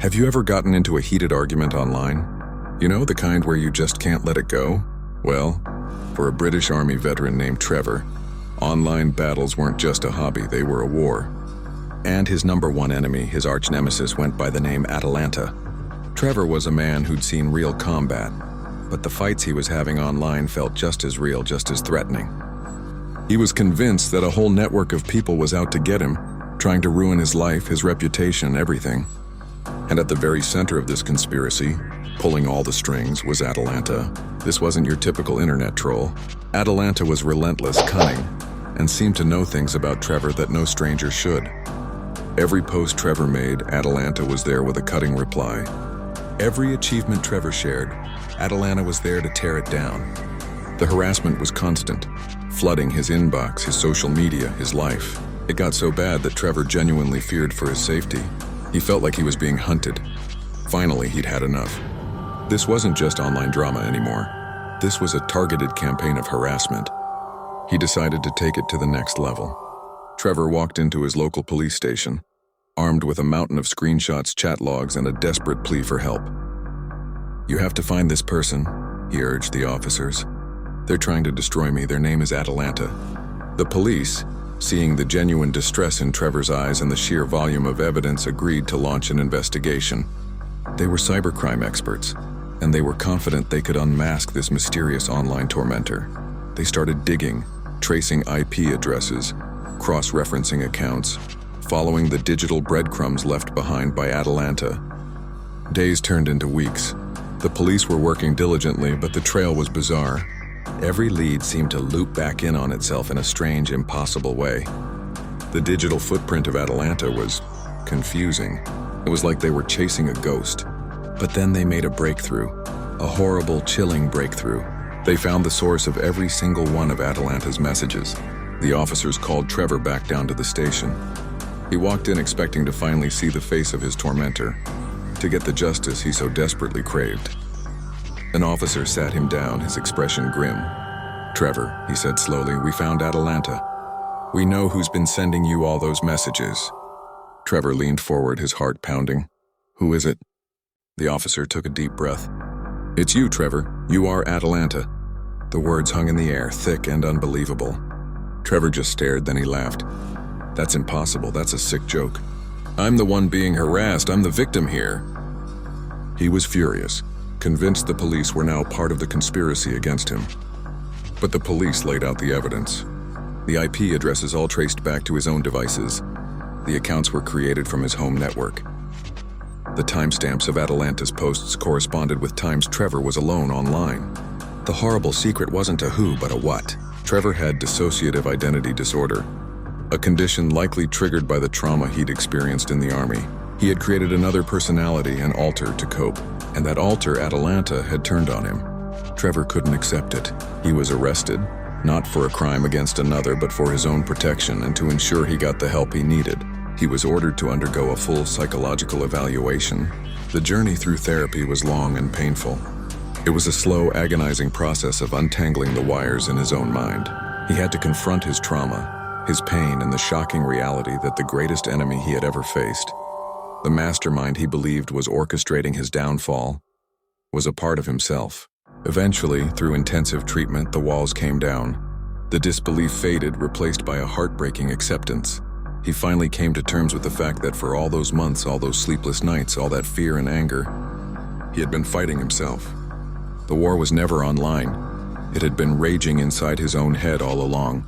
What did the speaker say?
Have you ever gotten into a heated argument online? You know, the kind where you just can't let it go? Well, for a British Army veteran named Trevor, online battles weren't just a hobby, they were a war. And his number one enemy, his arch nemesis, went by the name Atalanta. Trevor was a man who'd seen real combat, but the fights he was having online felt just as real, just as threatening. He was convinced that a whole network of people was out to get him, trying to ruin his life, his reputation, everything. And at the very center of this conspiracy, pulling all the strings, was Atalanta. This wasn't your typical internet troll. Atalanta was relentless, cunning, and seemed to know things about Trevor that no stranger should. Every post Trevor made, Atalanta was there with a cutting reply. Every achievement Trevor shared, Atalanta was there to tear it down. The harassment was constant, flooding his inbox, his social media, his life. It got so bad that Trevor genuinely feared for his safety. He felt like he was being hunted. Finally, he'd had enough. This wasn't just online drama anymore. This was a targeted campaign of harassment. He decided to take it to the next level. Trevor walked into his local police station, armed with a mountain of screenshots, chat logs, and a desperate plea for help. "You have to find this person," he urged the officers. "They're trying to destroy me. Their name is Atalanta." The police, seeing the genuine distress in Trevor's eyes and the sheer volume of evidence, agreed to launch an investigation. They were cybercrime experts, and they were confident they could unmask this mysterious online tormentor. They started digging, tracing IP addresses, cross-referencing accounts, following the digital breadcrumbs left behind by Atalanta. Days turned into weeks. The police were working diligently, but the trail was bizarre. Every lead seemed to loop back in on itself in a strange, impossible way. The digital footprint of Atalanta was confusing. It was like they were chasing a ghost. But then they made a breakthrough, a horrible, chilling breakthrough. They found the source of every single one of Atalanta's messages. The officers called Trevor back down to the station. He walked in expecting to finally see the face of his tormentor, to get the justice he so desperately craved. An officer sat him down, his expression grim. "Trevor," he said slowly, "we found Atalanta. We know who's been sending you all those messages." Trevor leaned forward, his heart pounding. "Who is it?" The officer took a deep breath. "It's you, Trevor. You are Atalanta." The words hung in the air, thick and unbelievable. Trevor just stared, then he laughed. "That's impossible. That's a sick joke. I'm the one being harassed. I'm the victim here." He was furious, convinced the police were now part of the conspiracy against him. But the police laid out the evidence. The IP addresses all traced back to his own devices. The accounts were created from his home network. The timestamps of Atalanta's posts corresponded with times Trevor was alone online. The horrible secret wasn't a who, but a what. Trevor had dissociative identity disorder, a condition likely triggered by the trauma he'd experienced in the army. He had created another personality, an alter, to cope, and that alter, Atalanta, had turned on him. Trevor couldn't accept it. He was arrested, not for a crime against another, but for his own protection and to ensure he got the help he needed. He was ordered to undergo a full psychological evaluation. The journey through therapy was long and painful. It was a slow, agonizing process of untangling the wires in his own mind. He had to confront his trauma, his pain, and the shocking reality that the greatest enemy he had ever faced, the mastermind he believed was orchestrating his downfall, was a part of himself. Eventually, through intensive treatment, the walls came down. The disbelief faded, replaced by a heartbreaking acceptance. He finally came to terms with the fact that for all those months, all those sleepless nights, all that fear and anger, he had been fighting himself. The war was never online. It had been raging inside his own head all along.